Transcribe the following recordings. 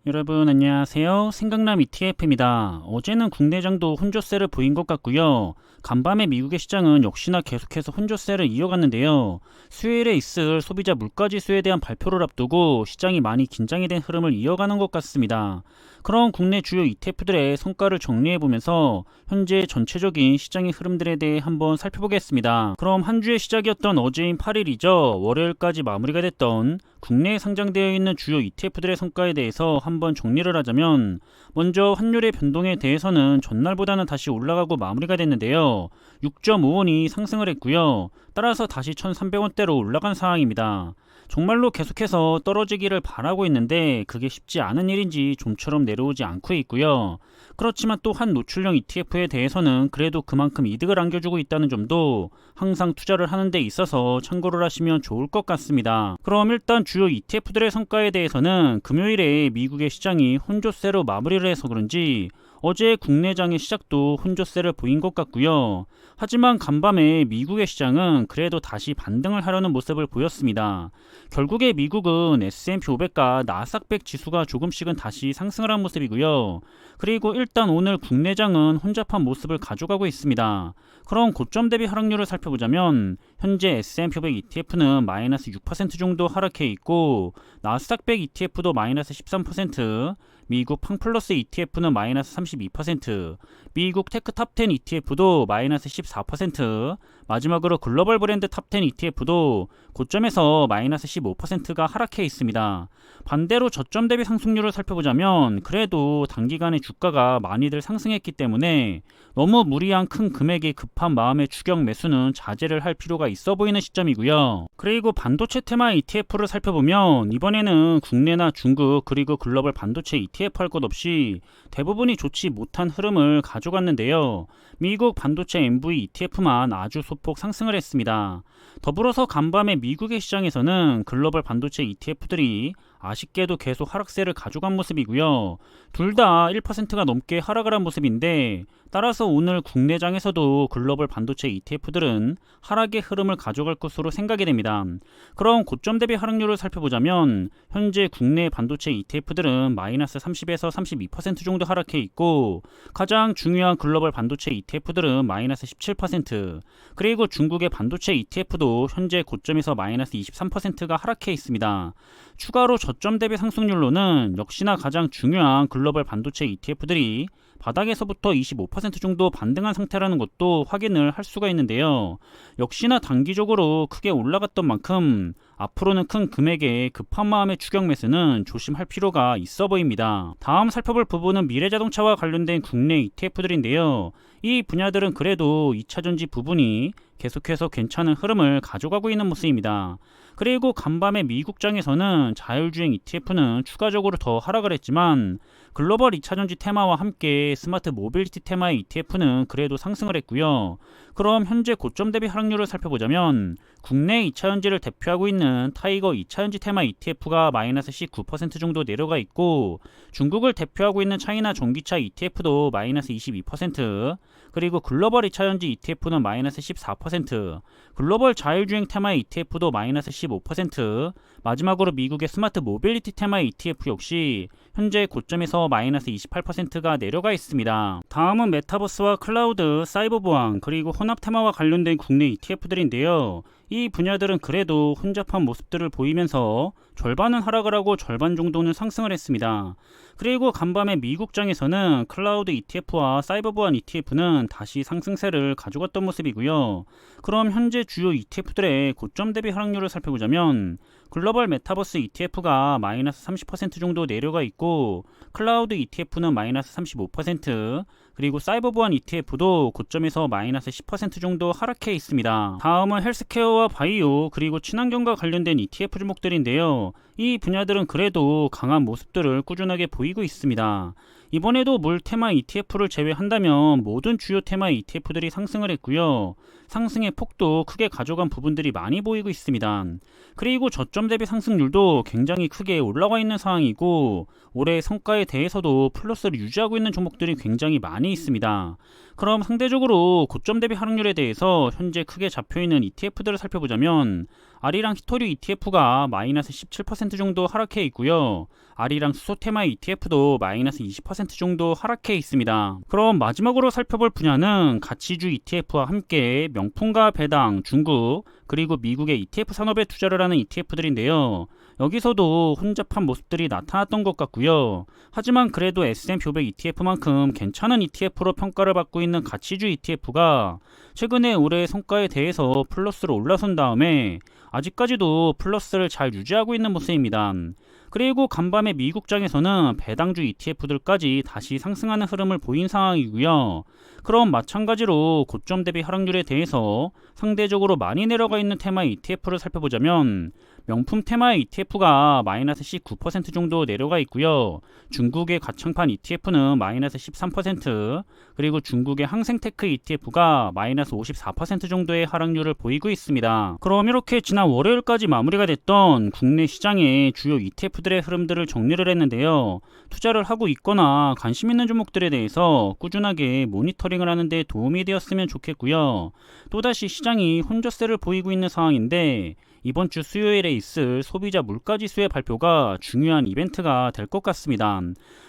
여러분 안녕하세요. 생강남 ETF입니다. 어제는 국내장도 혼조세를 보인 것 같고요. 간밤에 미국의 시장은 역시나 계속해서 혼조세를 이어갔는데요. 수요일에 있을 소비자 물가지수에 대한 발표를 앞두고 시장이 많이 긴장이 된 흐름을 이어가는 것 같습니다. 그럼 국내 주요 ETF들의 성과를 정리해보면서 현재 전체적인 시장의 흐름들에 대해 한번 살펴보겠습니다. 그럼 한 주의 시작이었던 어제인 8일이죠. 월요일까지 마무리가 됐던 국내에 상장되어 있는 주요 ETF들의 성과에 대해서 한번 정리를 하자면, 먼저 환율의 변동에 대해서는 전날보다는 다시 올라가고 마무리가 됐는데요. 6.5원이 상승을 했고요. 따라서 다시 1,300원대로 올라간 상황입니다. 정말로 계속해서 떨어지기를 바라고 있는데 그게 쉽지 않은 일인지 좀처럼 내려오지 않고 있고요. 그렇지만 또 한 노출형 ETF에 대해서는 그래도 그만큼 이득을 안겨주고 있다는 점도 항상 투자를 하는 데 있어서 참고를 하시면 좋을 것 같습니다. 그럼 일단 주요 ETF들의 성과에 대해서는 금요일에 미국의 시장이 혼조세로 마무리를 해서 그런지 어제 국내장의 시작도 혼조세를 보인 것 같고요. 하지만 간밤에 미국의 시장은 그래도 다시 반등을 하려는 모습을 보였습니다. 결국에 미국은 S&P 500과 나스닥 100 지수가 조금씩은 다시 상승을 한 모습이고요. 그리고 일단 오늘 국내장은 혼잡한 모습을 가져가고 있습니다. 그럼 고점 대비 하락률을 살펴보자면 현재 S&P 500 ETF는 마이너스 6% 정도 하락해 있고, 나스닥 100 ETF도 마이너스 13%, 미국 팡플러스 ETF는 마이너스 32%, 미국 테크 탑10 ETF도 마이너스 14%, 마지막으로 글로벌 브랜드 탑10 ETF도 고점에서 마이너스 15%가 하락해 있습니다. 반대로 저점 대비 상승률을 살펴보자면 그래도 단기간에 주가가 많이들 상승했기 때문에 너무 무리한 큰 금액의 급한 마음의 추격 매수는 자제를 할 필요가 있어 보이는 시점이고요. 그리고 반도체 테마 ETF를 살펴보면 이번에는 국내나 중국 그리고 글로벌 반도체 ETF 할 것 없이 대부분이 좋지 못한 흐름을 가져갔는데요. 미국 반도체 MV ETF만 아주 소폭 상승을 했습니다. 더불어서 간밤에 미국의 시장에서는 글로벌 반도체 ETF들이 아쉽게도 계속 하락세를 가져간 모습이고요. 둘 다 1%가 넘게 하락을 한 모습인데, 따라서 오늘 국내장에서도 글로벌 반도체 ETF들은 하락의 흐름을 가져갈 것으로 생각이 됩니다. 그럼 고점 대비 하락률을 살펴보자면 현재 국내 반도체 ETF들은 마이너스 30에서 32% 정도 하락해 있고, 가장 중요한 글로벌 반도체 ETF들은 마이너스 17%, 그리고 중국의 반도체 ETF도 현재 고점에서 마이너스 23%가 하락해 있습니다. 추가로 저점 대비 상승률로는 역시나 가장 중요한 글로벌 반도체 ETF들이 바닥에서부터 25% 정도 반등한 상태라는 것도 확인을 할 수가 있는데요. 역시나 단기적으로 크게 올라갔던 만큼 앞으로는 큰 금액의 급한 마음의 추격 매수는 조심할 필요가 있어 보입니다. 다음 살펴볼 부분은 미래자동차와 관련된 국내 ETF들인데요. 이 분야들은 그래도 2차전지 부분이 계속해서 괜찮은 흐름을 가져가고 있는 모습입니다. 그리고 간밤에 미국장에서는 자율주행 ETF는 추가적으로 더 하락을 했지만 글로벌 2차전지 테마와 함께 스마트 모빌리티 테마의 ETF는 그래도 상승을 했고요. 그럼 현재 고점 대비 하락률을 살펴보자면 국내 2차전지를 대표하고 있는 타이거 2차전지 테마 ETF가 마이너스 19% 정도 내려가 있고, 중국을 대표하고 있는 차이나 전기차 ETF도 마이너스 22%, 그리고 글로벌 2차전지 ETF는 마이너스 14%, 글로벌 자율주행 테마 ETF도 마이너스 15%, 마지막으로 미국의 스마트 모빌리티 테마 ETF 역시 현재 고점에서 마이너스 28%가 내려가 있습니다. 다음은 메타버스와 클라우드, 사이버 보안, 그리고 혼합 테마와 관련된 국내 ETF들인데요. 이 분야들은 그래도 혼잡한 모습들을 보이면서 절반은 하락을 하고 절반 정도는 상승을 했습니다. 그리고 간밤에 미국장에서는 클라우드 ETF와 사이버 보안 ETF는 다시 상승세를 가져갔던 모습이고요. 그럼 현재 주요 ETF들의 고점 대비 하락률을 살펴보자면 글로벌 메타버스 ETF가 마이너스 30% 정도 내려가 있고, 클라우드 ETF는 마이너스 35%, 그리고 사이버 보안 ETF도 고점에서 마이너스 10% 정도 하락해 있습니다. 다음은 헬스케어와 바이오 그리고 친환경과 관련된 ETF 종목들인데요. 이 분야들은 그래도 강한 모습들을 꾸준하게 보이고 있습니다. 이번에도 물 테마 ETF를 제외한다면 모든 주요 테마 ETF들이 상승을 했고요. 상승의 폭도 크게 가져간 부분들이 많이 보이고 있습니다. 그리고 저점 대비 상승률도 굉장히 크게 올라와 있는 상황이고, 올해 성과에 대해서도 플러스를 유지하고 있는 종목들이 굉장히 많이 있습니다. 그럼 상대적으로 고점 대비 하락률에 대해서 현재 크게 잡혀있는 ETF들을 살펴보자면 아리랑 히토류 ETF가 마이너스 17% 정도 하락해 있고요. 아리랑 수소테마 ETF도 마이너스 20% 정도 하락해 있습니다. 그럼 마지막으로 살펴볼 분야는 가치주 ETF와 함께 명품과 배당, 중국, 그리고 미국의 ETF 산업에 투자를 하는 ETF들인데요. 여기서도 혼잡한 모습들이 나타났던 것 같고요. 하지만 그래도 S&P 500 ETF만큼 괜찮은 ETF로 평가를 받고 있는 가치주 ETF가 최근에 올해의 성과에 대해서 플러스로 올라선 다음에 아직까지도 플러스를 잘 유지하고 있는 모습입니다. 그리고 간밤에 미국장에서는 배당주 ETF들까지 다시 상승하는 흐름을 보인 상황이고요. 그럼 마찬가지로 고점 대비 하락률에 대해서 상대적으로 많이 내려가 있는 테마 ETF를 살펴보자면 명품 테마의 ETF가 마이너스 19% 정도 내려가 있고요. 중국의 가청판 ETF는 마이너스 13%, 그리고 중국의 항생테크 ETF가 마이너스 54% 정도의 하락률을 보이고 있습니다. 그럼 이렇게 지난 월요일까지 마무리가 됐던 국내 시장의 주요 ETF들의 흐름들을 정리를 했는데요. 투자를 하고 있거나 관심 있는 종목들에 대해서 꾸준하게 모니터링을 하는 데 도움이 되었으면 좋겠고요. 또다시 시장이 혼조세를 보이고 있는 상황인데 이번 주 수요일에 있을 소비자 물가지수의 발표가 중요한 이벤트가 될 것 같습니다.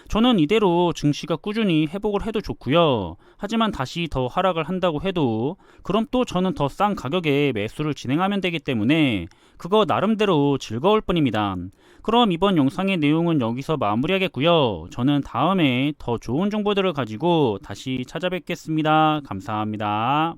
저는 이대로 증시가 꾸준히 회복을 해도 좋고요. 하지만 다시 더 하락을 한다고 해도 그럼 또 저는 더 싼 가격에 매수를 진행하면 되기 때문에 그거 나름대로 즐거울 뿐입니다. 그럼 이번 영상의 내용은 여기서 마무리하겠고요. 저는 다음에 더 좋은 정보들을 가지고 다시 찾아뵙겠습니다. 감사합니다.